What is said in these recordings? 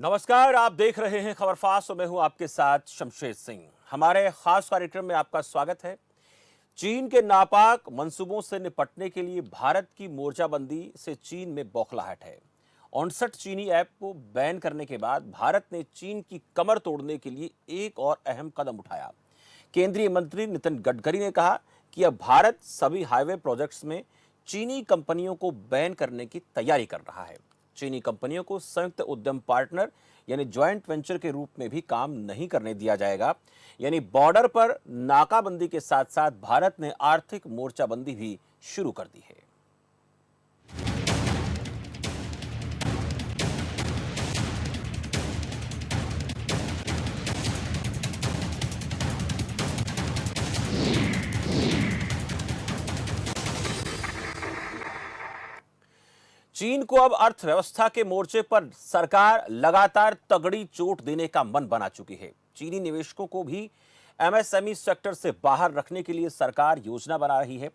नमस्कार, आप देख रहे हैं खबर फास्ट और मैं हूं आपके साथ शमशेर सिंह। हमारे खास कार्यक्रम में आपका स्वागत है। चीन के नापाक मंसूबों से निपटने के लिए भारत की मोर्चाबंदी से चीन में बौखलाहट है। 59 चीनी ऐप को बैन करने के बाद भारत ने चीन की कमर तोड़ने के लिए एक और अहम कदम उठाया। केंद्रीय मंत्री नितिन गडकरी ने कहा कि अब भारत सभी हाईवे प्रोजेक्ट्स में चीनी कंपनियों को बैन करने की तैयारी कर रहा है। चीनी कंपनियों को संयुक्त उद्यम पार्टनर यानी ज्वाइंट वेंचर के रूप में भी काम नहीं करने दिया जाएगा। यानी बॉर्डर पर नाकाबंदी के साथ साथ भारत ने आर्थिक मोर्चाबंदी भी शुरू कर दी है। चीन को अब अर्थव्यवस्था के मोर्चे पर सरकार लगातार तगड़ी चोट देने का मन बना चुकी है। चीनी निवेशकों को भी एमएसएमई सेक्टर से बाहर रखने के लिए सरकार योजना बना रही है।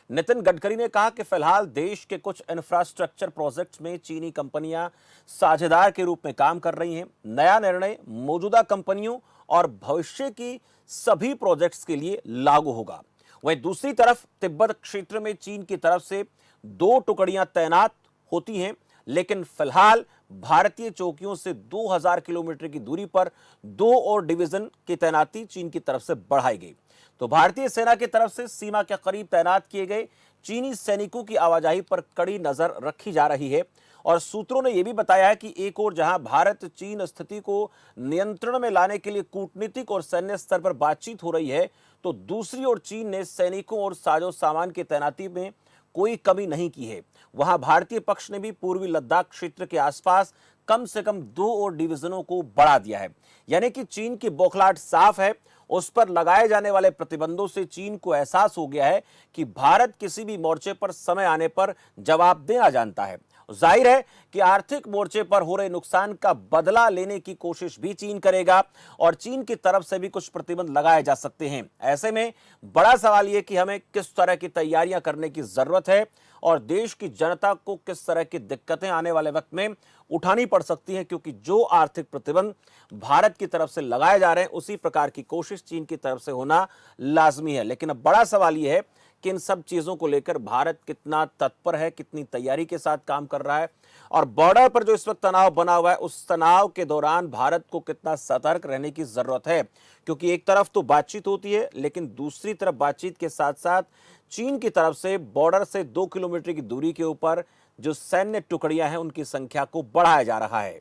नितिन गडकरी ने कहा कि फिलहाल देश के कुछ इंफ्रास्ट्रक्चर प्रोजेक्ट्स में चीनी कंपनियां साझेदार के रूप में काम कर रही हैं। नया निर्णय मौजूदा कंपनियों और भविष्य की सभी प्रोजेक्ट्स के लिए लागू होगा। वहीं दूसरी तरफ तिब्बत क्षेत्र में चीन की तरफ से 2 टुकड़ियां तैनात होती हैं, लेकिन फिलहाल भारतीय चौकियों से 2000 किलोमीटर की दूरी पर 2 और डिवीजन की तैनाती चीन की तरफ से बढ़ाई गई। तो भारतीय सेना की तरफ से सीमा के करीब तैनात किए गए चीनी सैनिकों की आवाजाही पर कड़ी नजर रखी जा रही है। और सूत्रों ने यह भी बताया है कि एक ओर जहां भारत चीन स्थिति को नियंत्रण में लाने के लिए कूटनीतिक और सैन्य स्तर पर बातचीत हो रही है, तो दूसरी ओर चीन ने सैनिकों और साजो सामान की तैनाती में कोई कमी नहीं की है। वहां भारतीय पक्ष ने भी पूर्वी लद्दाख क्षेत्र के आसपास कम से कम 2 और डिवीजनों को बढ़ा दिया है। यानी कि चीन की बौखलाहट साफ है। उस पर लगाए जाने वाले प्रतिबंधों से चीन को एहसास हो गया है कि भारत किसी भी मोर्चे पर समय आने पर जवाब देना जानता है। जाहिर है कि आर्थिक मोर्चे पर हो रहे नुकसान का बदला लेने की कोशिश भी चीन करेगा और चीन की तरफ से भी कुछ प्रतिबंध लगाए जा सकते हैं। ऐसे में बड़ा सवाल यह कि हमें किस तरह की तैयारियां करने की जरूरत है और देश की जनता को किस तरह की दिक्कतें आने वाले वक्त में उठानी पड़ सकती हैं, क्योंकि जो आर्थिक प्रतिबंध भारत की तरफ से लगाए जा रहे हैं उसी प्रकार की कोशिश चीन की तरफ से होना लाजमी है। लेकिन अब बड़ा सवाल यह है कि इन सब चीजों को लेकर भारत कितना तत्पर है, कितनी तैयारी के साथ काम कर रहा है और बॉर्डर पर जो इस वक्त तनाव बना हुआ है उस तनाव के दौरान भारत को कितना सतर्क रहने की जरूरत है। क्योंकि एक तरफ तो बातचीत होती है, लेकिन दूसरी तरफ बातचीत के साथ साथ चीन की तरफ से बॉर्डर से 2 किलोमीटर की दूरी के ऊपर जो सैन्य टुकड़ियां हैं उनकी संख्या को बढ़ाया जा रहा है।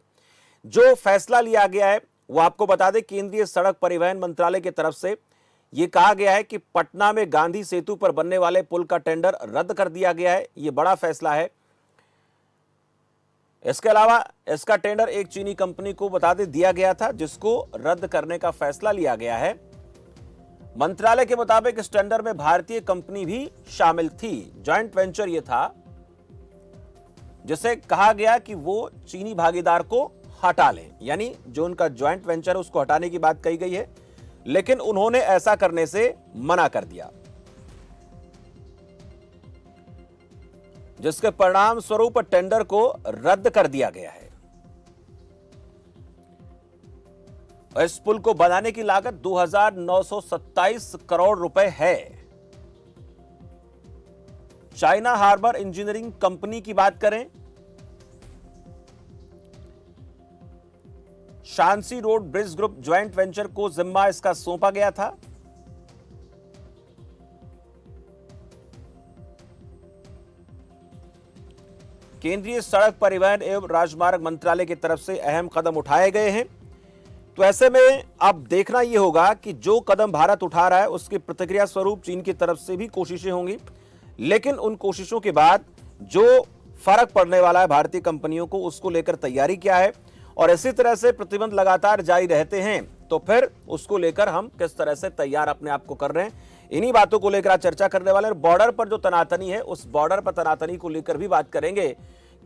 जो फैसला लिया गया है वो आपको बता दें, केंद्रीय सड़क परिवहन मंत्रालय की तरफ से यह कहा गया है कि पटना में गांधी सेतु पर बनने वाले पुल का टेंडर रद्द कर दिया गया है। यह बड़ा फैसला है। इसके अलावा इसका टेंडर एक चीनी कंपनी को बता दे दिया गया था, जिसको रद्द करने का फैसला लिया गया है। मंत्रालय के मुताबिक इस टेंडर में भारतीय कंपनी भी शामिल थी। जॉइंट वेंचर यह था जिसे कहा गया कि वो चीनी भागीदार को हटा लें, यानी जो उनका जॉइंट वेंचर है उसको हटाने की बात कही गई है, लेकिन उन्होंने ऐसा करने से मना कर दिया, जिसके परिणाम स्वरूप टेंडर को रद्द कर दिया गया है। इस पुल को बनाने की लागत 2927 करोड़ रुपए है। चाइना हार्बर इंजीनियरिंग कंपनी की बात करें, Shaanxi road bridge group joint venture को जिम्मा इसका सौंपा गया था। केंद्रीय सड़क परिवहन एवं राजमार्ग मंत्रालय की तरफ से अहम कदम उठाए गए हैं। तो ऐसे में अब देखना यह होगा कि जो कदम भारत उठा रहा है उसकी प्रतिक्रिया स्वरूप चीन की तरफ से भी कोशिशें होंगी, लेकिन उन कोशिशों के बाद जो फर्क पड़ने वाला है भारतीय कंपनियों को, उसको लेकर तैयारी क्या है और इसी तरह से प्रतिबंध लगातार जारी रहते हैं तो फिर उसको लेकर हम किस तरह से तैयार अपने आप को कर रहे हैं, इन्हीं बातों को लेकर आज चर्चा करने वाले हैं। बॉर्डर पर जो तनातनी है उस बॉर्डर पर तनातनी को लेकर भी बात करेंगे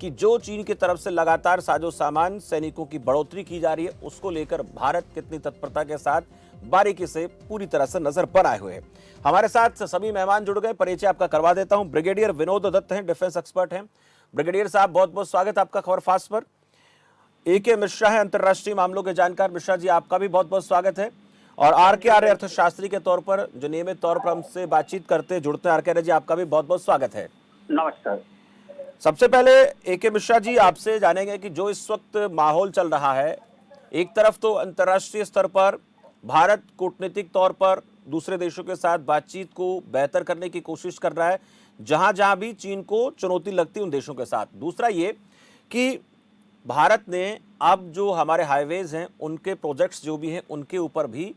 कि जो चीन की तरफ से लगातार साजो सामान सैनिकों की बढ़ोतरी की जा रही है उसको लेकर भारत कितनी तत्परता के साथ बारीकी से पूरी तरह से नजर बनाए हुए हैं। हमारे साथ सभी मेहमान जुड़ गए, परिचय आपका करवा देता हूं। ब्रिगेडियर विनोद दत्त हैं, डिफेंस एक्सपर्ट हैं। ब्रिगेडियर साहब बहुत बहुत स्वागत आपका खबर फास्ट पर। ए.के. मिश्रा है, अंतर्राष्ट्रीय मामलों के जानकार। मिश्रा जी, आपका भी बहुत बहुत स्वागत है। और आर.के. आर्य, अर्थशास्त्री के तौर पर जो नियमित तौर पर हमसे बातचीत करते जुड़ते हैं, आर.के. आर्य जी, आपका भी बहुत बहुत स्वागत है। नमस्कार। सबसे पहले ए.के. मिश्रा जी, आपसे जानेंगे कि जो इस वक्त माहौल चल रहा है, एक तरफ तो अंतर्राष्ट्रीय स्तर पर भारत कूटनीतिक तौर पर दूसरे देशों के साथ बातचीत को बेहतर करने की कोशिश कर रहा है, जहां जहां भी चीन को चुनौती लगती है उन देशों के साथ। दूसरा ये कि भारत ने अब जो हमारे हाईवेज हैं उनके प्रोजेक्ट्स जो भी हैं उनके ऊपर भी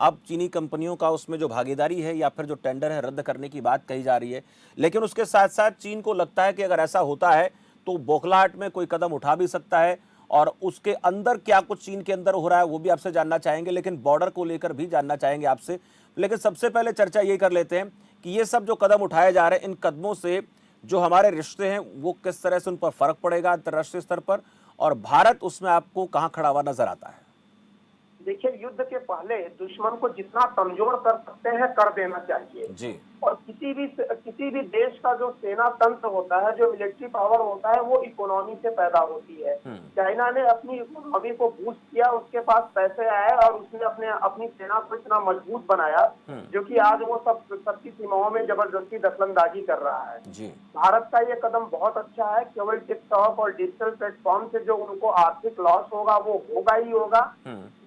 अब चीनी कंपनियों का उसमें जो भागीदारी है या फिर जो टेंडर है रद्द करने की बात कही जा रही है। लेकिन उसके साथ साथ चीन को लगता है कि अगर ऐसा होता है तो बौखलाहट में कोई कदम उठा भी सकता है, और उसके अंदर क्या कुछ चीन के अंदर हो रहा है वो भी आपसे जानना चाहेंगे, लेकिन बॉर्डर को लेकर भी जानना चाहेंगे आपसे। लेकिन सबसे पहले चर्चा ये कर लेते हैं कि ये सब जो कदम उठाए जा रहे हैं, इन कदमों से जो हमारे रिश्ते हैं वो किस तरह से उन पर फर्क पड़ेगा अंतर्राष्ट्रीय स्तर पर, और भारत उसमें आपको कहां खड़ा हुआ नजर आता है? देखिए, युद्ध के पहले दुश्मन को जितना कमजोर कर सकते हैं कर देना चाहिए जी। और किसी भी देश का जो सेना तंत्र होता है, जो मिलिट्री पावर होता है, वो इकोनॉमी से पैदा होती है। चाइना ने अपनी इकोनॉमी को बूस्ट किया, उसके पास पैसे आए और उसने अपनी सेना को इतना मजबूत बनाया जो कि आज वो सबकी सीमाओं में जबरदस्ती दखलंदाजी कर रहा है। जी। भारत का ये कदम बहुत अच्छा है। केवल टिकटॉक और डिजिटल प्लेटफॉर्म से जो उनको आर्थिक लॉस होगा वो होगा ही होगा।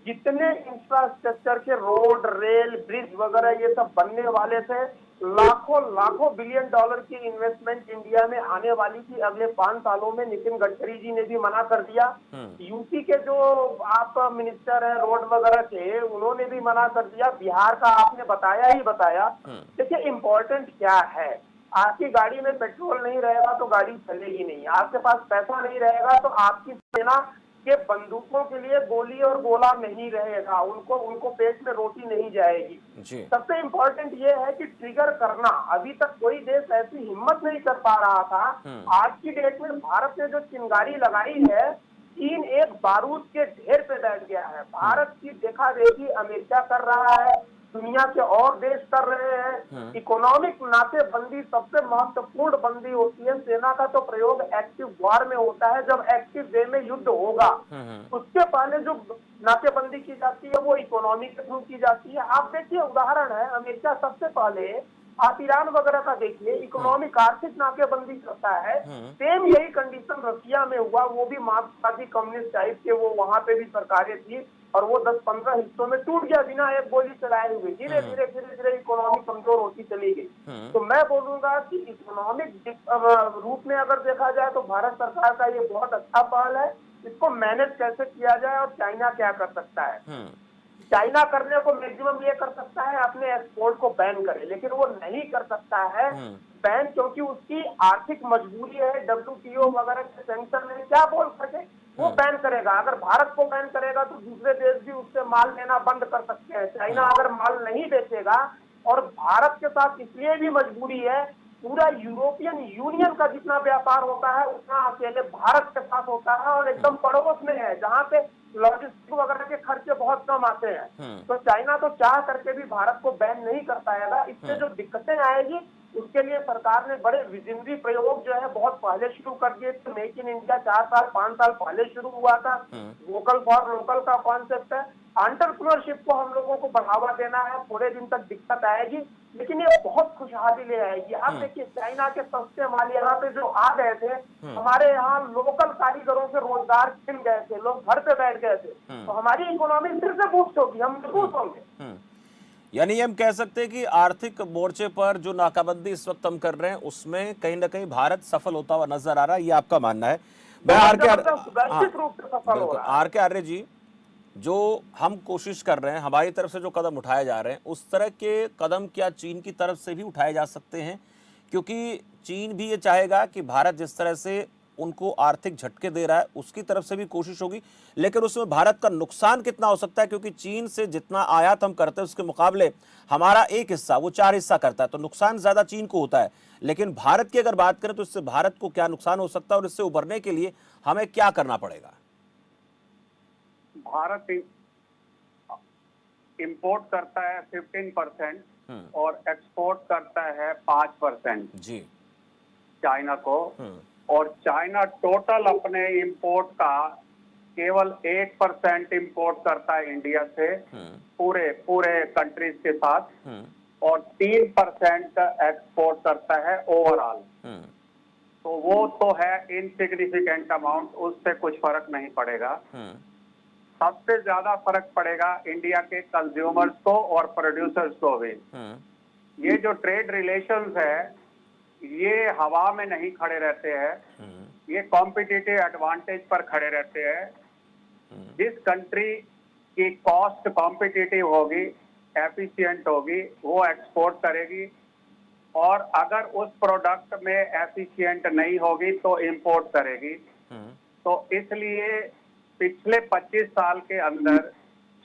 जितने इंफ्रास्ट्रक्चर के रोड, रेल, ब्रिज वगैरह ये सब बनने वाले थे, लाखों बिलियन डॉलर की इन्वेस्टमेंट इंडिया में आने वाली थी अगले 5 सालों में। नितिन गडकरी जी ने भी मना कर दिया। यूपी के जो आप मिनिस्टर हैं रोड वगैरह के, उन्होंने भी मना कर दिया। बिहार का आपने बताया ही बताया। देखिए, इम्पोर्टेंट क्या है, आपकी गाड़ी में पेट्रोल नहीं रहेगा तो गाड़ी चलेगी नहीं, आपके पास पैसा नहीं रहेगा तो आपकी सेना के बंदूकों के लिए गोली और गोला नहीं रहेगा, उनको पेट में रोटी नहीं जाएगी। सबसे इम्पोर्टेंट ये है कि ट्रिगर करना, अभी तक कोई देश ऐसी हिम्मत नहीं कर पा रहा था। आज की डेट में भारत ने जो चिंगारी लगाई है, चीन एक बारूद के ढेर पे बैठ गया है। भारत की देखा देखी अमेरिका कर रहा है, दुनिया के और देश कर रहे हैं। इकोनॉमिक नातेबंदी सबसे महत्वपूर्ण बंदी होती है। सेना का तो प्रयोग एक्टिव वॉर में होता है, जब एक्टिव वे में युद्ध होगा। उसके पहले जो नातेबंदी की जाती है वो इकोनॉमी के थ्रू की जाती है। आप देखिए, उदाहरण है अमेरिका सबसे पहले, आप ईरान वगैरह का देखिए, इकोनॉमिक आर्थिक नाकेबंदी करता है। सेम यही कंडीशन रसिया में हुआ, वो भी मार्क्सवादी कम्युनिस्ट टाइप के वो वहां पे भी सरकारें थी और वो 10-15 हिस्सों में टूट गया बिना एक गोली चलाए हुए। धीरे धीरे इकोनॉमी कमजोर होती चली गई। तो मैं बोलूंगा कि इकोनॉमिक रूप में अगर देखा जाए तो भारत सरकार का ये बहुत अच्छा पहल है। इसको मैनेज कैसे किया जाए और चाइना क्या कर सकता है। चाइना करने को मैक्सिमम ये कर सकता है अपने एक्सपोर्ट को बैन करे, लेकिन वो नहीं कर सकता है बैन, क्योंकि उसकी आर्थिक मजबूरी है। WTO वगैरह के सेंक्शन में क्या बोल सके, वो बैन करेगा। अगर भारत को बैन करेगा तो दूसरे देश भी उससे माल लेना बंद कर सकते हैं। चाइना अगर माल नहीं बेचेगा, और भारत के साथ इसलिए भी मजबूरी है, पूरा यूरोपियन यूनियन का जितना व्यापार होता है उतना अकेले भारत के साथ होता है और एकदम पड़ोस में है, जहाँ पे लॉजिस्टिक वगैरह के खर्चे बहुत कम आते हैं। तो चाइना तो चाह करके भी भारत को बैन नहीं कर पाएगा। इससे जो दिक्कतें आएगी उसके लिए सरकार ने बड़े विजनरी प्रयोग जो है बहुत पहले शुरू कर दिए थे। मेक इन इंडिया 4-5 साल पहले शुरू हुआ था। वोकल फॉर लोकल का कॉन्सेप्ट है। एंटरप्रेन्योरशिप को हम लोगों को बढ़ावा देना है। थोड़े दिन तक दिक्कत आएगी, लेकिन ये बहुत खुशहाली ले आएगी। आप देखिए, चाइना के सस्ते माल यहाँ पे जो आ गए थे, हमारे यहाँ लोकल कारीगरों से रोजगार छिन गए थे, लोग घर पे बैठ गए थे, तो हमारी इकोनॉमी फिर से बूस्ट होगी, हम मजबूत होंगे। यानी हम कह सकते हैं कि आर्थिक मोर्चे पर जो नाकाबंदी इस वक्त हम कर रहे हैं उसमें कहीं ना कहीं भारत सफल होता हुआ नजर आ रहा है, ये आपका मानना है। मैं आर.के. आर्य जी, जो हम कोशिश कर रहे हैं, हमारी तरफ से जो कदम उठाए जा रहे हैं, उस तरह के कदम क्या चीन की तरफ से भी उठाए जा सकते हैं? क्योंकि चीन भी ये चाहेगा कि भारत जिस तरह से उनको आर्थिक झटके दे रहा है उसकी तरफ से भी कोशिश होगी, लेकिन उसमें भारत का नुकसान कितना हो सकता है? क्योंकि चीन से जितना आयात हम करते हैं उसके मुकाबले हमारा एक हिस्सा वो 4 हिस्सा करता है, तो नुकसान ज्यादा चीन को होता है। लेकिन भारत की अगर बात करें तो इससे भारत को क्या नुकसान हो सकता है और इससे उभरने के लिए हमें क्या करना पड़ेगा? भारत इंपोर्ट करता है 15% और एक्सपोर्ट करता है 5% जी चाइना को। और चाइना टोटल अपने इंपोर्ट का केवल 1% इंपोर्ट करता है इंडिया से पूरे पूरे कंट्रीज के साथ और 3% एक्सपोर्ट करता है ओवरऑल। तो वो तो है इनसिग्निफिकेंट अमाउंट, उससे कुछ फर्क नहीं पड़ेगा। सबसे ज्यादा फर्क पड़ेगा इंडिया के कंज्यूमर्स को और प्रोड्यूसर्स को भी। ये जो ट्रेड रिलेशंस है ये हवा में नहीं खड़े रहते हैं, ये कॉम्पिटिटिव एडवांटेज पर खड़े रहते हैं। जिस कंट्री की कॉस्ट कॉम्पिटिटिव होगी, एफिशिएंट होगी, वो एक्सपोर्ट करेगी और अगर उस प्रोडक्ट में एफिशिएंट नहीं होगी तो इंपोर्ट करेगी। तो इसलिए पिछले 25 साल के अंदर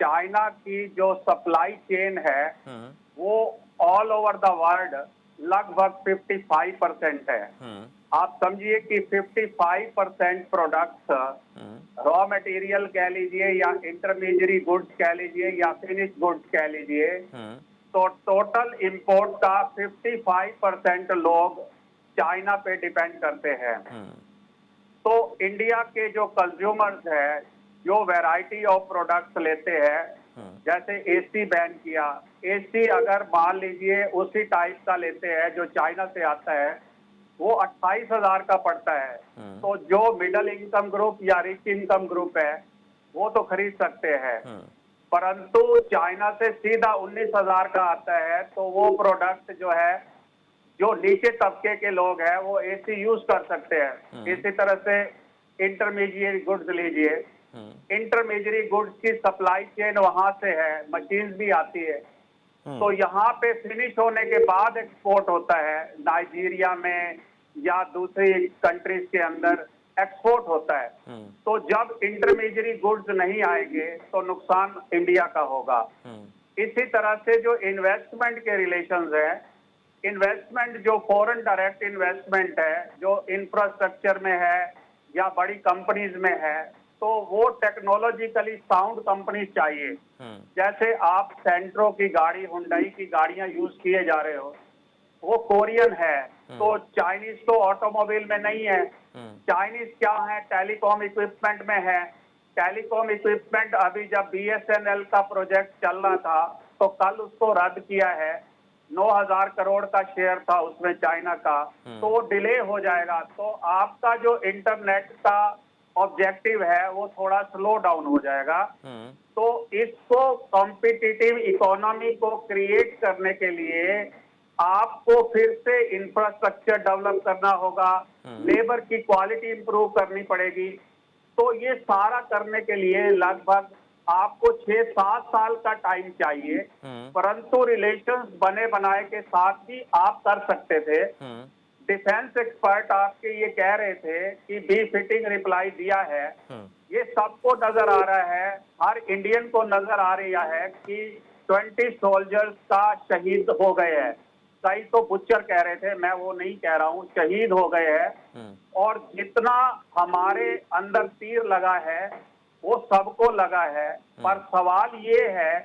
चाइना की जो सप्लाई चेन है वो ऑल ओवर द वर्ल्ड लगभग 55% है। आप समझिए कि 55% प्रोडक्ट्स रॉ मटेरियल कह लीजिए या इंटरमीडिएट गुड्स कह लीजिए या फिनिश गुड्स कह लीजिए, तो टोटल इंपोर्ट का 55% लोग चाइना पे डिपेंड करते हैं। तो इंडिया के जो कंज्यूमर्स है जो वैरायटी ऑफ प्रोडक्ट्स लेते हैं, जैसे एसी बैन किया, एसी अगर मान लीजिए उसी टाइप का लेते हैं जो चाइना से आता है वो 28,000 का पड़ता है। तो जो मिडिल इनकम ग्रुप या रिच इनकम ग्रुप है वो तो खरीद सकते हैं, परंतु चाइना से सीधा 19,000 का आता है। तो वो प्रोडक्ट जो है जो नीचे तबके के लोग हैं वो एसी यूज कर सकते हैं। इसी तरह से इंटरमीडिएट गुड्स लीजिए, इंटरमीडिएट गुड्स की सप्लाई चेन वहां से है, मशीन भी आती है, तो यहाँ पे फिनिश होने के बाद एक्सपोर्ट होता है, नाइजीरिया में या दूसरी कंट्रीज के अंदर एक्सपोर्ट होता है। तो जब इंटरमीडिएट गुड्स नहीं आएंगे तो नुकसान इंडिया का होगा। इसी तरह से जो इन्वेस्टमेंट के रिलेशंस है, इन्वेस्टमेंट जो फॉरेन डायरेक्ट इन्वेस्टमेंट है जो इंफ्रास्ट्रक्चर में है या बड़ी कंपनीज में है, तो वो टेक्नोलॉजिकली साउंड कंपनी चाहिए। जैसे आप सेंट्रो की गाड़ी, हुंडई की गाड़ियां यूज किए जा रहे हो, वो कोरियन है, तो चाइनीज तो ऑटोमोबाइल में नहीं है। चाइनीज क्या है, टेलीकॉम इक्विपमेंट में है। टेलीकॉम इक्विपमेंट अभी जब बीएसएनएल का प्रोजेक्ट चल रहा था तो कल उसको रद्द किया है। 9,000 करोड़ का शेयर था उसमें चाइना का, तो वो डिले हो जाएगा। तो आपका जो इंटरनेट का ऑब्जेक्टिव है वो थोड़ा स्लो डाउन हो जाएगा। तो इसको कॉम्पिटिटिव इकोनॉमी को क्रिएट करने के लिए आपको फिर से इंफ्रास्ट्रक्चर डेवलप करना होगा, लेबर की क्वालिटी इंप्रूव करनी पड़ेगी। तो ये सारा करने के लिए लगभग आपको 6-7 साल का टाइम चाहिए, परंतु रिलेशंस बने बनाए के साथ ही आप कर सकते थे। डिफेंस एक्सपर्ट आपके ये कह रहे थे कि बी फिटिंग रिप्लाई दिया है, ये सबको नजर आ रहा है, हर इंडियन को नजर आ रहा है कि 20 सोल्जर्स का शहीद हो गए हैं। कई तो बुच्चर कह रहे थे, मैं वो नहीं कह रहा हूँ, शहीद हो गए हैं। और जितना हमारे अंदर तीर लगा है वो सबको लगा है, पर सवाल ये है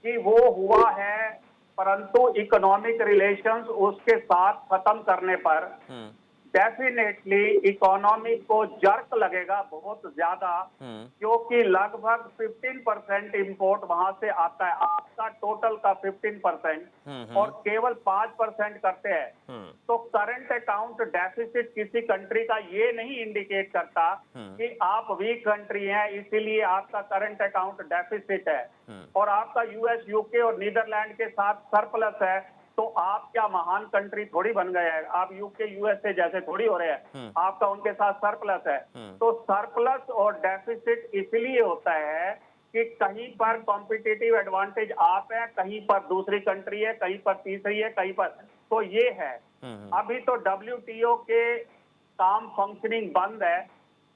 कि वो हुआ है परंतु इकोनॉमिक रिलेशंस उसके साथ खत्म करने पर डेफिनेटली इकोनॉमी को जर्क लगेगा बहुत ज्यादा, क्योंकि लगभग 15% इंपोर्ट वहां से आता है, आपका टोटल का 15% और केवल 5% करते हैं। तो करंट अकाउंट डेफिसिट किसी कंट्री का ये नहीं इंडिकेट करता कि आप वीक कंट्री हैं इसीलिए आपका करंट अकाउंट डेफिसिट है और आपका यूएस, यूके और नीदरलैंड के साथ सरप्लस है। तो आप क्या महान कंट्री थोड़ी बन गए हैं, आप यूके यूएसए जैसे थोड़ी हो रहे हैं, आपका उनके साथ सरप्लस है। तो सरप्लस और डेफिसिट इसलिए होता है कि कहीं पर कॉम्पिटिटिव एडवांटेज आप है, कहीं पर दूसरी कंट्री है, कहीं पर तीसरी है, कहीं पर, तो ये है। अभी तो डब्ल्यूटीओ के काम फंक्शनिंग बंद है,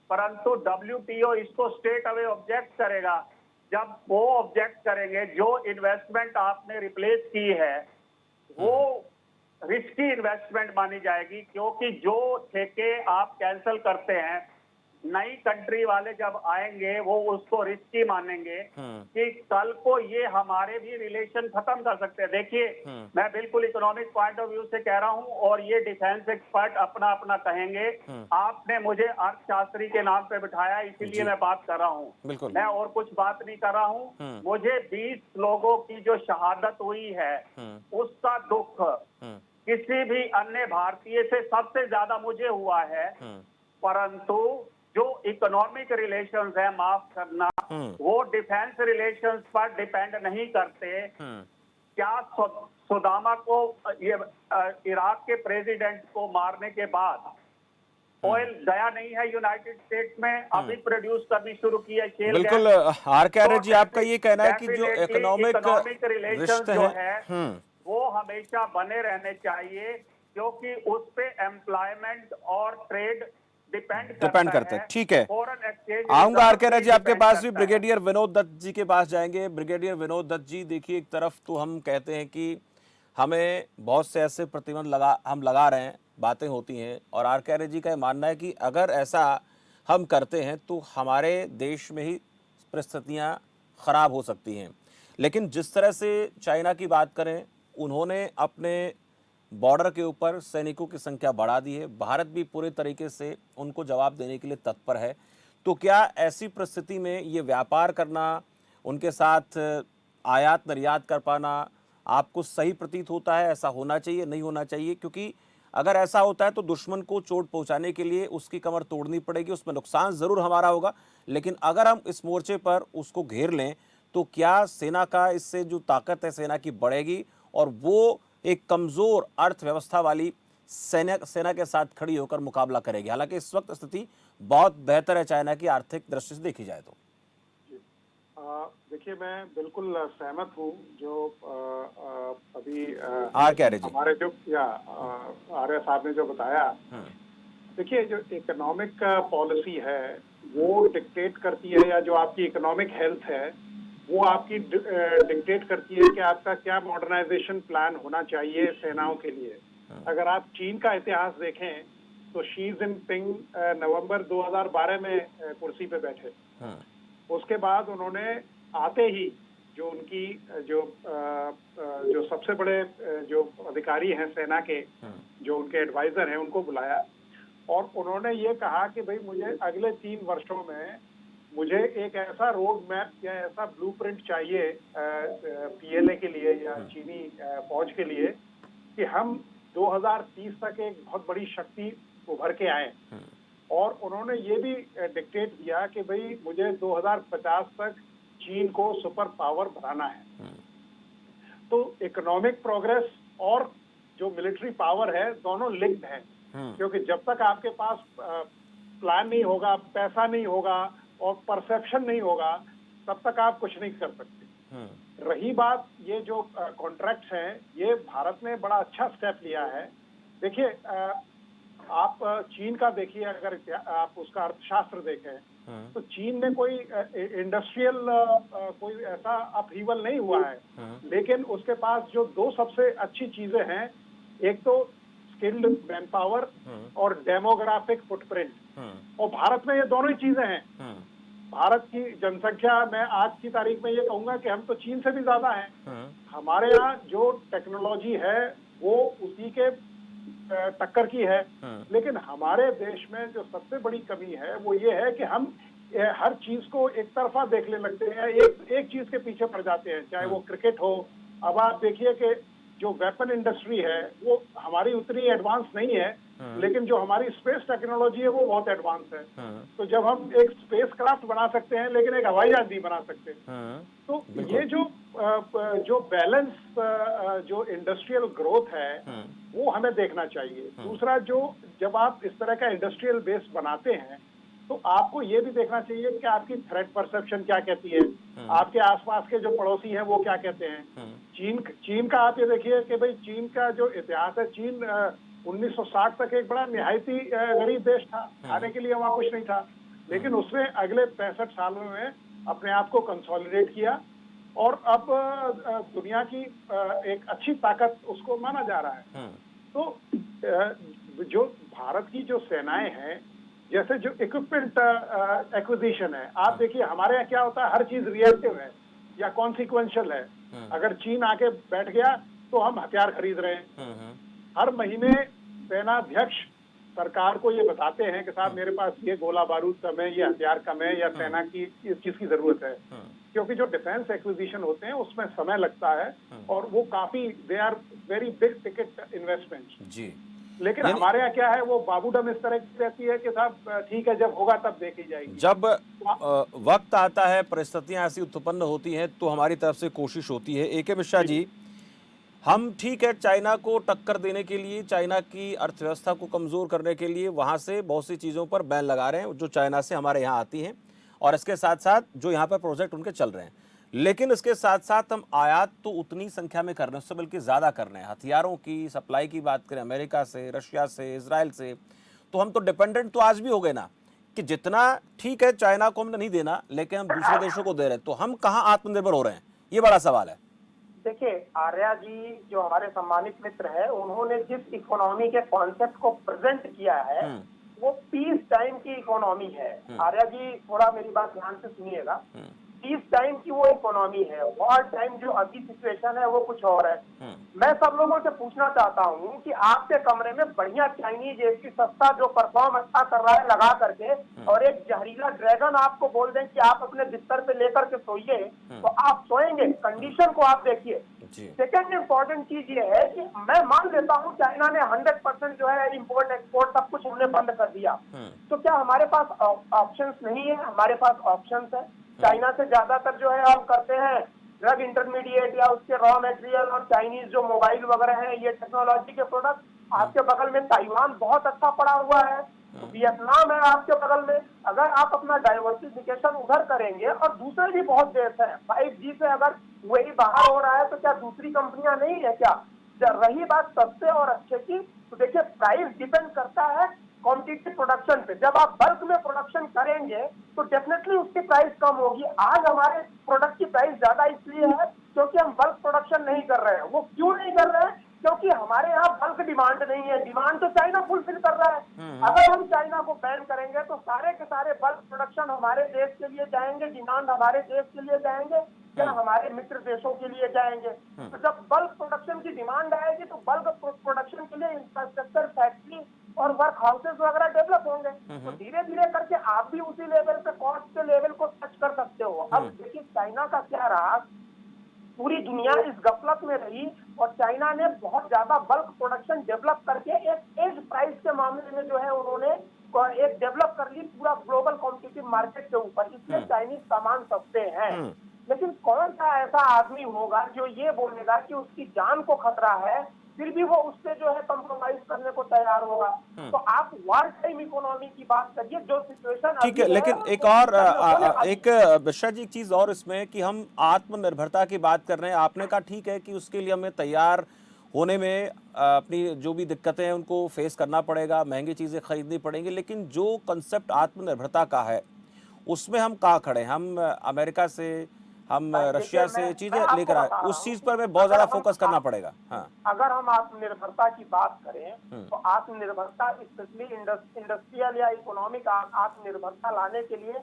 परंतु डब्ल्यूटीओ इसको स्ट्रेट अवे ऑब्जेक्ट करेगा। जब वो ऑब्जेक्ट करेंगे, जो इन्वेस्टमेंट आपने रिप्लेस की है वो रिस्की इन्वेस्टमेंट मानी जाएगी, क्योंकि जो ठेके आप कैंसिल करते हैं नई कंट्री वाले जब आएंगे वो उसको रिस्की मानेंगे कि कल को ये हमारे भी रिलेशन खत्म कर सकते हैं। देखिए, मैं बिल्कुल इकोनॉमिक पॉइंट ऑफ व्यू से कह रहा हूं और ये डिफेंस एक्सपर्ट अपना अपना कहेंगे। आपने मुझे अर्थशास्त्री के नाम पे बिठाया, इसीलिए मैं बात कर रहा हूं। मैं और कुछ बात नहीं कर रहा हूं। मुझे 20 लोगों की जो शहादत हुई है उसका दुख किसी भी अन्य भारतीय से सबसे ज्यादा मुझे हुआ है, परंतु जो इकोनॉमिक रिलेशंस है, माफ करना, वो डिफेंस रिलेशंस पर डिपेंड नहीं करते। क्या सुदामा को, ये इराक के प्रेसिडेंट को मारने के बाद ऑयल गया नहीं है यूनाइटेड स्टेट्स में, अभी प्रोड्यूस करनी शुरू की है शेल गैस। बिल्कुल आर के आर्य जी, आपका ये कहना है कि जो इकोनॉमिक रिलेशन जो है वो हमेशा बने रहने चाहिए, क्योंकि उस पे एम्प्लॉयमेंट और ट्रेड डिपेंड करता है। ठीक है, फॉरेन एक्सचेंज आऊंगा आर के आर्य जी आपके पास भी। ब्रिगेडियर विनोद दत्त जी के पास जाएंगे। ब्रिगेडियर विनोद दत्त जी, देखिए, एक तरफ तो हम कहते हैं कि हमें बहुत से ऐसे प्रतिबंध लगा रहे हैं, बातें होती हैं, और आर के आर्य जी का ये मानना है कि अगर ऐसा हम करते हैं तो हमारे देश में ही परिस्थितियां खराब हो सकती हैं। लेकिन जिस तरह से चाइना की बात करें, उन्होंने अपने बॉर्डर के ऊपर सैनिकों की संख्या बढ़ा दी है, भारत भी पूरे तरीके से उनको जवाब देने के लिए तत्पर है। तो क्या ऐसी परिस्थिति में ये व्यापार करना, उनके साथ आयात निर्यात कर पाना आपको सही प्रतीत होता है? ऐसा होना चाहिए, नहीं होना चाहिए? क्योंकि अगर ऐसा होता है तो दुश्मन को चोट पहुंचाने के लिए उसकी कमर तोड़नी पड़ेगी, उसमें नुकसान ज़रूर हमारा होगा, लेकिन अगर हम इस मोर्चे पर उसको घेर लें तो क्या सेना का इससे जो ताकत है सेना की बढ़ेगी और वो एक कमज़ोर अर्थव्यवस्था वाली सेना के साथ खड़ी होकर मुकाबला करेगी? हालांकि इस वक्त स्थिति बहुत बेहतर है चाइना की आर्थिक दृष्टि से देखी जाए तो। देखिए, मैं बिल्कुल सहमत हूँ जो अभी आर के आर्य जी, हमारे जो आर्य साहब ने जो बताया। देखिए, जो इकोनॉमिक पॉलिसी है वो डिक्टेट करती है, या जो आपकी इकोनॉमिक हेल्थ है वो आपकी डिक्टेट करती है कि आपका क्या मॉडर्नाइजेशन प्लान होना चाहिए सेनाओं के लिए। अगर आप चीन का इतिहास देखें तो शी जिनपिंग नवंबर 2012 में कुर्सी पे बैठे। उसके बाद उन्होंने आते ही जो उनकी जो सबसे बड़े जो अधिकारी हैं सेना के, जो उनके एडवाइजर हैं, उनको बुलाया और उन्होंने ये कहा कि भाई मुझे अगले 3 वर्षों में मुझे एक ऐसा रोड मैप या ऐसा ब्लूप्रिंट चाहिए पीएलए के लिए या चीनी फौज के लिए कि हम 2030 तक एक बहुत बड़ी शक्ति उभर के आए। और उन्होंने ये भी डिक्टेट दिया कि भाई मुझे 2050 तक चीन को सुपर पावर बनाना है। तो इकोनॉमिक प्रोग्रेस और जो मिलिट्री पावर है दोनों लिंक्ड हैं, क्योंकि जब तक आपके पास प्लान नहीं होगा, पैसा नहीं होगा और परसेप्शन नहीं होगा, तब तक आप कुछ नहीं कर सकते। रही बात ये जो कॉन्ट्रैक्ट्स हैं, ये भारत ने बड़ा अच्छा स्टेप लिया है। देखिए, आप चीन का देखिए, अगर आप उसका अर्थशास्त्र देखें तो चीन में कोई इंडस्ट्रियल कोई ऐसा अपहीवल नहीं हुआ है, लेकिन उसके पास जो 2 सबसे अच्छी चीजें हैं, एक तो स्किल्ड मैन पावर और डेमोग्राफिक फुटप्रिंट, और भारत में ये दोनों ही चीजें हैं। भारत की जनसंख्या, मैं आज की तारीख में ये कहूंगा कि हम तो चीन से भी ज्यादा हैं। हमारे यहाँ जो टेक्नोलॉजी है वो उसी के टक्कर की है, लेकिन हमारे देश में जो सबसे बड़ी कमी है वो ये है कि हम हर चीज को एक तरफा देखने लगते हैं, एक चीज के पीछे पड़ जाते हैं, चाहे वो क्रिकेट हो। अब आप देखिए कि जो वेपन इंडस्ट्री है वो हमारी उतनी एडवांस नहीं है, लेकिन जो हमारी स्पेस टेक्नोलॉजी है वो बहुत एडवांस है। तो जब हम एक स्पेस क्राफ्ट बना सकते हैं लेकिन एक हवाई जहाज नहीं बना सकते, तो ये जो बैलेंस जो इंडस्ट्रियल ग्रोथ है वो हमें देखना चाहिए। दूसरा, जो जब आप इस तरह का इंडस्ट्रियल बेस बनाते हैं तो आपको ये भी देखना चाहिए कि आपकी थ्रेट परसेप्शन क्या कहती है, आपके आसपास के जो पड़ोसी हैं वो क्या कहते हैं। चीन का आप ये देखिए कि भाई चीन का जो इतिहास है, चीन 1960 तक एक बड़ा निहायती गरीब देश था, खाने के लिए वहाँ कुछ नहीं था, लेकिन उसने अगले 65 सालों में अपने आप को कंसोलिडेट किया और अब दुनिया की एक अच्छी ताकत उसको माना जा रहा है। तो जो भारत की जो सेनाएं हैं, जैसे जो इक्विपमेंट एक्विजिशन है, आप देखिए हमारे यहाँ क्या होता है, हर चीज रिएक्टिव है या कॉन्सिक्वेंशियल है। अगर चीन आके बैठ गया तो हम हथियार खरीद रहे हैं। हर महीने सेनाध्यक्ष सरकार को ये बताते हैं कि साहब मेरे पास ये गोला बारूद कम है, ये हथियार कम है, या सेना की इस चीज की जरूरत है। क्योंकि जो डिफेंस एक्विजिशन होते हैं उसमें समय लगता है और वो काफी, they are very big ticket investment जी। लेकिन हमारे यहाँ क्या है, वो बाबूडम इस तरह की रहती है कि साहब ठीक है, जब होगा तब देखी जाएगी। जब वक्त आता है, परिस्थितियां ऐसी उत्पन्न होती हैं, तो हमारी तरफ से कोशिश होती है। ए के मिश्रा जी, हम ठीक है चाइना को टक्कर देने के लिए, चाइना की अर्थव्यवस्था को कमज़ोर करने के लिए वहाँ से बहुत सी चीज़ों पर बैन लगा रहे हैं जो चाइना से हमारे यहाँ आती हैं, और इसके साथ साथ जो यहाँ पर प्रोजेक्ट उनके चल रहे हैं। लेकिन इसके साथ साथ हम आयात तो उतनी संख्या में कर रहे हैं, उससे बल्कि ज़्यादा कर रहे हैं। हथियारों की सप्लाई की बात करें अमेरिका से, रशिया से, इसराइल से, तो हम तो डिपेंडेंट तो आज भी हो गए ना, कि जितना ठीक है चाइना को हमने नहीं देना, लेकिन हम दूसरे देशों को दे रहे हैं, तो हम कहाँ आत्मनिर्भर हो रहे हैं, ये बड़ा सवाल है। देखिए, आर्या जी जो हमारे सम्मानित मित्र है, उन्होंने जिस इकोनॉमी के कॉन्सेप्ट को प्रेजेंट किया है वो पीस टाइम की इकोनॉमी है। आर्या जी थोड़ा मेरी बात ध्यान से सुनिएगा। पीस टाइम की वो इकोनॉमी है, वॉर टाइम जो अभी सिचुएशन है वो कुछ और है। मैं सब लोगों से पूछना चाहता हूँ कि आपके कमरे में बढ़िया चाइनीज एसी सस्ता जो परफॉर्म अच्छा कर रहा है लगा करके, और एक जहरीला ड्रैगन आपको बोल दें कि आप अपने बिस्तर पे लेकर के सोइए, तो आप सोएंगे? कंडीशन को आप देखिए। सेकेंड इम्पोर्टेंट चीज ये है कि मैं मान लेता हूँ चाइना ने 100% जो है इंपोर्ट एक्सपोर्ट सब कुछ हमने बंद कर दिया, तो क्या हमारे पास ऑप्शंस नहीं है? हमारे पास ऑप्शंस है। चाइना से ज्यादातर जो है हम करते हैं ड्रग इंटरमीडिएट या उसके रॉ मटेरियल, और चाइनीज जो मोबाइल वगैरह है, ये टेक्नोलॉजी के प्रोडक्ट। आपके बगल में ताइवान बहुत अच्छा पड़ा हुआ है, वियतनाम है आपके बगल में। अगर आप अपना डाइवर्सिफिकेशन उधर करेंगे, और दूसरे भी बहुत देश है, 5G से अगर वही बाहर हो रहा है तो क्या दूसरी कंपनियां नहीं है क्या? रही बात सस्ते और अच्छे की, तो देखिए प्राइस डिपेंड करता है कॉम्पिटिटिव प्रोडक्शन पे। जब आप बल्क में प्रोडक्शन करेंगे तो डेफिनेटली उसकी प्राइस कम होगी। आज हमारे प्रोडक्ट की प्राइस ज्यादा इसलिए है क्योंकि हम बल्क प्रोडक्शन नहीं कर रहे हैं। वो क्यों नहीं कर रहे हैं? क्योंकि हमारे यहाँ बल्क डिमांड नहीं है, डिमांड तो चाइना फुलफिल कर रहा है। अगर हम चाइना को बैन करेंगे तो सारे के सारे बल्क प्रोडक्शन हमारे देश के लिए जाएंगे, डिमांड हमारे देश के लिए जाएंगे या हमारे मित्र देशों के लिए जाएंगे। तो जब बल्क प्रोडक्शन की डिमांड आएगी तो बल्क प्रोडक्शन के लिए इंफ्रास्ट्रक्चर, फैक्ट्री और वर्क हाउसेज वगैरह डेवलप होंगे। तो धीरे धीरे करके आप भी उसी लेवल पे, कॉस्ट के लेवल को टच कर सकते हो। अब देखिए चाइना का क्या रहा, पूरी दुनिया इस गफलत में रही और चाइना ने बहुत ज्यादा बल्क प्रोडक्शन डेवलप करके एक एज प्राइस के मामले में जो है उन्होंने एक डेवलप कर ली पूरा ग्लोबल कॉम्पिटिटिव मार्केट के ऊपर, इसलिए चाइनीज सामान सस्ते हैं। लेकिन कौन सा ऐसा आदमी होगा जो ये बोलेगा कि उसकी जान को खतरा है, फिर भी वो उससे जो है कॉम्प्रोमाइज करने को तैयार होगा? तो आप वार टाइम इकोनॉमी की बात करिए, जो सिचुएशन ठीक है। लेकिन एक और एक मिश्रा जी, एक चीज और इसमें कि हम आत्मनिर्भरता की बात कर रहे हैं। आपने कहा ठीक है कि उसके लिए हमें तैयार होने में अपनी जो भी दिक्कतें हैं उनको फेस करना पड़ेगा, महंगी चीजें खरीदनी पड़ेंगी, लेकिन जो कंसेप्ट आत्मनिर्भरता का है उसमें हम कहाँ खड़े हैं? हम अमेरिका से, हम रशिया से चीजें लेकर आए, उस चीज पर हमें बहुत ज्यादा फोकस करना पड़ेगा। हाँ, अगर हम आत्मनिर्भरता की बात करें तो आत्मनिर्भरता स्पेशली इंडस्ट्रियल या इकोनॉमिक आत्मनिर्भरता लाने के लिए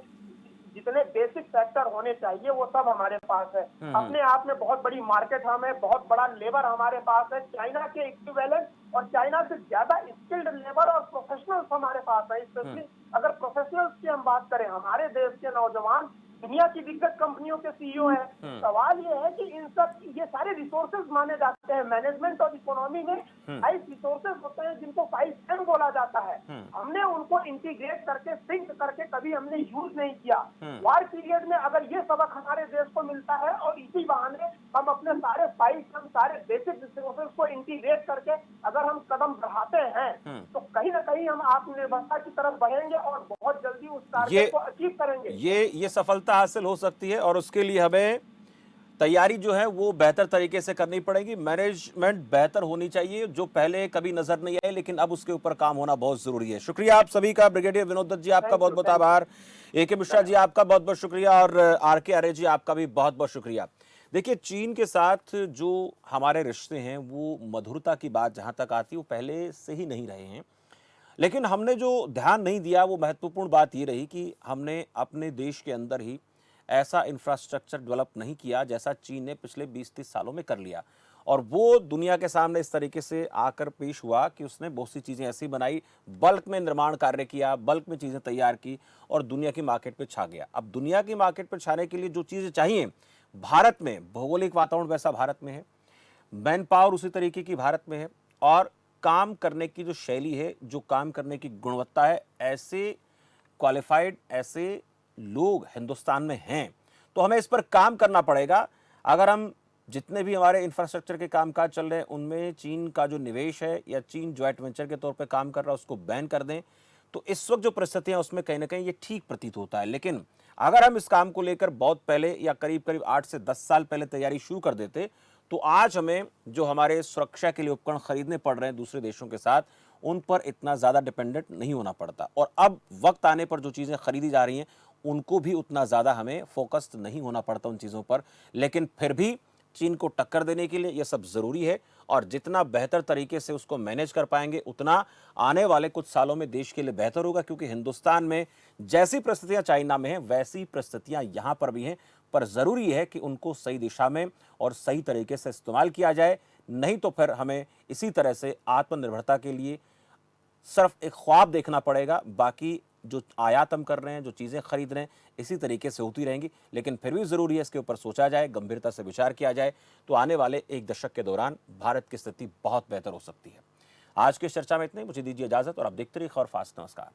जितने बेसिक फैक्टर होने चाहिए वो सब हमारे पास है। अपने आप में बहुत बड़ी मार्केट हमें, बहुत बड़ा लेबर हमारे पास है, चाइना के इक्विवेलेंट और चाइना से ज्यादा स्किल्ड लेबर और प्रोफेशनल्स हमारे पास है। स्पेशली अगर प्रोफेशनल्स की हम बात करें, हमारे देश के नौजवान दुनिया की दिग्गज कंपनियों के सीईओ हैं। सवाल ये है कि इन सब ये सारे रिसोर्सेज माने जाते हैं। मैनेजमेंट और इकोनॉमी में 5 रिसोर्सेज होते हैं जिनको 5M बोला जाता है। हमने उनको इंटीग्रेट करके, सिंक करके कभी हमने यूज नहीं किया। वार पीरियड में अगर ये सबक हमारे देश को मिलता है और इसी बहाने हम अपने सारे 5M, सारे बेसिक रिसोर्सेज को इंटीग्रेट करके अगर हम कदम बढ़ाते हैं तो कहीं ना कहीं हम आत्मनिर्भरता की तरफ बढ़ेंगे और बहुत जल्दी उस टारगेट को अचीव करेंगे। ये सफलता हासिल हो सकती है, और उसके लिए हमें तैयारी जो है वो बेहतर तरीके से करनी पड़ेगी। मैनेजमेंट बेहतर होनी चाहिए, जो पहले कभी नजर नहीं आई, लेकिन अब उसके ऊपर काम होना बहुत जरूरी है। शुक्रिया आप सभी का। ब्रिगेडियर विनोद दत्त जी आपका बहुत बहुत आभार, ए.के. मिश्रा जी आपका बहुत बहुत शुक्रिया, और आर.के. आर्य जी आपका भी बहुत बहुत शुक्रिया। देखिए, चीन के साथ जो हमारे रिश्ते हैं वो मधुरता की बात जहां तक आती है वो पहले से ही नहीं रहे हैं। लेकिन हमने जो ध्यान नहीं दिया वो महत्वपूर्ण बात ये रही कि हमने अपने देश के अंदर ही ऐसा इंफ्रास्ट्रक्चर डेवलप नहीं किया जैसा चीन ने पिछले 20-30 सालों में कर लिया। और वो दुनिया के सामने इस तरीके से आकर पेश हुआ कि उसने बहुत सी चीज़ें ऐसी बनाई, बल्क में निर्माण कार्य किया, बल्क में चीज़ें तैयार की और दुनिया की मार्केट पे छा गया। अब दुनिया की मार्केट पे छाने के लिए जो चीज़ें चाहिए, भारत में भौगोलिक वातावरण वैसा भारत में है, मैन पावर उसी तरीके की भारत में है और काम करने की जो शैली है, जो काम करने की गुणवत्ता है, ऐसे क्वालिफाइड ऐसे लोग हिंदुस्तान में हैं। तो हमें इस पर काम करना पड़ेगा। अगर हम जितने भी हमारे इंफ्रास्ट्रक्चर के कामकाज चल रहे हैं उनमें चीन का जो निवेश है या चीन जॉइंट वेंचर के तौर पे काम कर रहा है उसको बैन कर दें, तो इस वक्त जो परिस्थितियां हैं उसमें कहीं ना कहीं ये ठीक प्रतीत होता है। लेकिन अगर हम इस काम को लेकर बहुत पहले या करीब करीब 8 से 10 साल पहले तैयारी शुरू कर देते तो आज हमें जो हमारे सुरक्षा के लिए उपकरण खरीदने पड़ रहे हैं दूसरे देशों के साथ, उन पर इतना ज़्यादा डिपेंडेंट नहीं होना पड़ता। और अब वक्त आने पर जो चीज़ें खरीदी जा रही हैं उनको भी उतना ज़्यादा हमें फोकस्ड नहीं होना पड़ता उन चीज़ों पर। लेकिन फिर भी चीन को टक्कर देने के लिए यह सब ज़रूरी है और जितना बेहतर तरीके से उसको मैनेज कर पाएंगे उतना आने वाले कुछ सालों में देश के लिए बेहतर होगा। क्योंकि हिंदुस्तान में जैसी परिस्थितियां चाइना में हैं वैसी परिस्थितियां यहाँ पर भी हैं, पर ज़रूरी है कि उनको सही दिशा में और सही तरीके से इस्तेमाल किया जाए। नहीं तो फिर हमें इसी तरह से आत्मनिर्भरता के लिए सिर्फ एक ख्वाब देखना पड़ेगा, बाकी जो आयात हम कर रहे हैं, जो चीज़ें खरीद रहे हैं, इसी तरीके से होती रहेंगी। लेकिन फिर भी ज़रूरी है इसके ऊपर सोचा जाए, गंभीरता से विचार किया जाए, तो आने वाले एक दशक के दौरान भारत की स्थिति बहुत बेहतर हो सकती है। आज की इस चर्चा में इतने, मुझे दीजिए इजाज़त और आप देखते रहिए खबर फास्ट। नमस्कार।